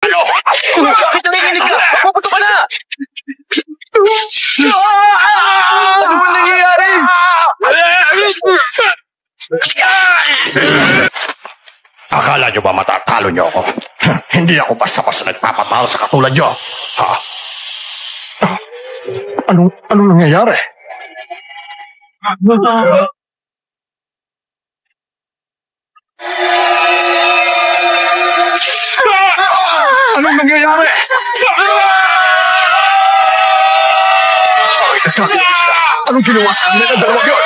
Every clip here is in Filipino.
Ano? Bakit nanginginig ka? Maputo ka na! Ano ba nangyayari? Akala nyo ba matatalo nyo ako? Hindi ako basta-basta nagpapatalo sa katulad nyo. Ha? Anong nangyayari? Anong nangyayari? Bakit nagkakita sila? Anong ginawa sa kanila ng dalawang yun?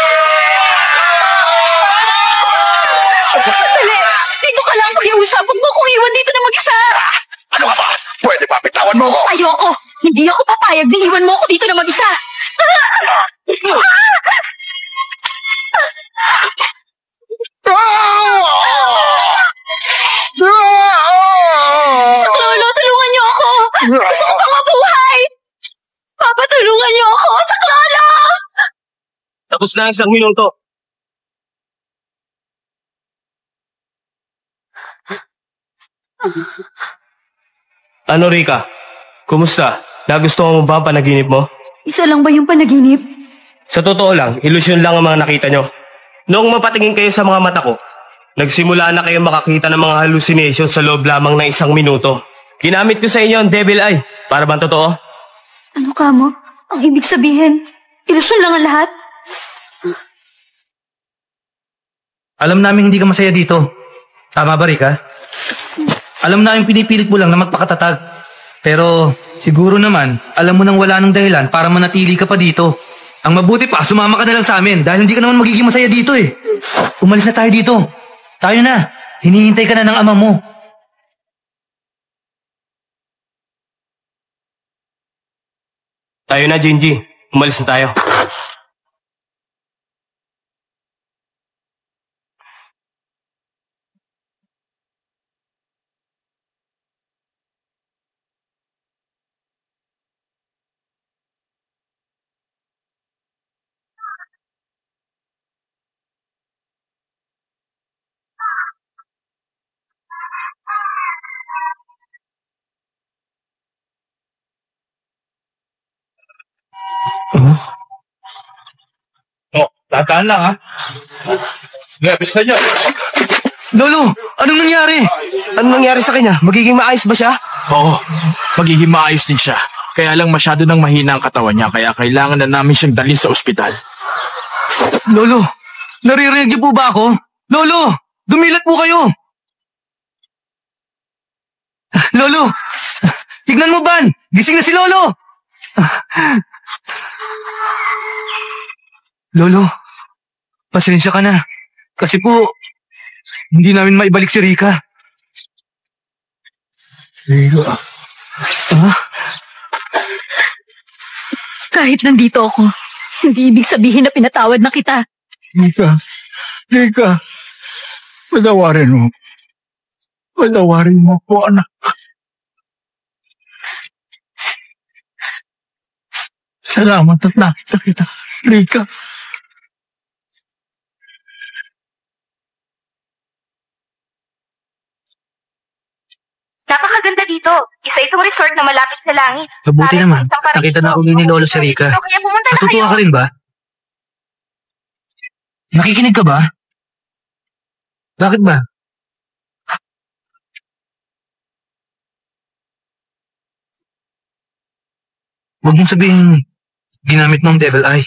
Sandali! Dito ka lang mag-iusap. Huwag mo kong iwan dito na mag-isa. Ano ka ba? Pwede ba bitawan mo ko? Ayoko! Hindi ako papayag na iwan mo ako dito na mag-isa. Saklolo, tulungan niyo ako! Gusto ko pang mabuhay! Papa, tulungan niyo ako! Saklolo! Tapos na ang 1 minuto. Ano, Rika? Kumusta? Nagustuhan mo ba ang panaginip mo? Isa lang ba yung panaginip? Sa totoo lang, ilusyon lang ang mga nakita nyo. Noong mapatingin kayo sa mga mata ko, nagsimula na kayo makakita ng mga hallucination sa loob lamang ng 1 minuto. Ginamit ko sa inyo ang devil eye. Para bang totoo? Ano ka mo? Ang ibig sabihin, ilusyon lang ang lahat? Alam namin hindi ka masaya dito. Tama ba, Rika? Alam namin pinipilit mo lang na magpakatatag. Pero siguro naman, alam mo nang wala nang dahilan para manatili ka pa dito. Ang mabuti pa, sumama ka na lang sa amin dahil hindi ka naman magiging masaya dito eh. Umalis na tayo dito. Tayo na. Hinihintay ka na ng ama mo. Tayo na, Jinji. Umalis na tayo. Oh, tataan lang ha. Bilisan nyo. Lolo, anong nangyari? Ano nangyari sa kanya? Magiging maayos ba siya? Oo, magiging maayos din siya. Kaya lang masyado nang mahina ang katawan niya, kaya kailangan na namin siyang dalhin sa ospital. Lolo, naririnig niyo po ba ako? Lolo, dumilat po kayo. Lolo, tignan mo, Ban. Gising na si Lolo. Lolo, pasensya ka na. Kasi po, hindi namin maibalik si Rika. Rika. Kahit nandito ako, hindi ibig sabihin na pinatawad na kita. Rika. Patawarin mo. Patawarin mo po, anak. Salamat at nakita kita, Rika. Napakaganda dito. Isa itong resort na malapit sa langit. Mabuti Parang naman, isang paraiso. nakita na uli ni Lolo si Rika. Kaya pumunta na Natutuwa kayo. ka rin ba? Nakikinig ka ba? Bakit ba? Huwag mong sabihin ginamit mo ang devil eye.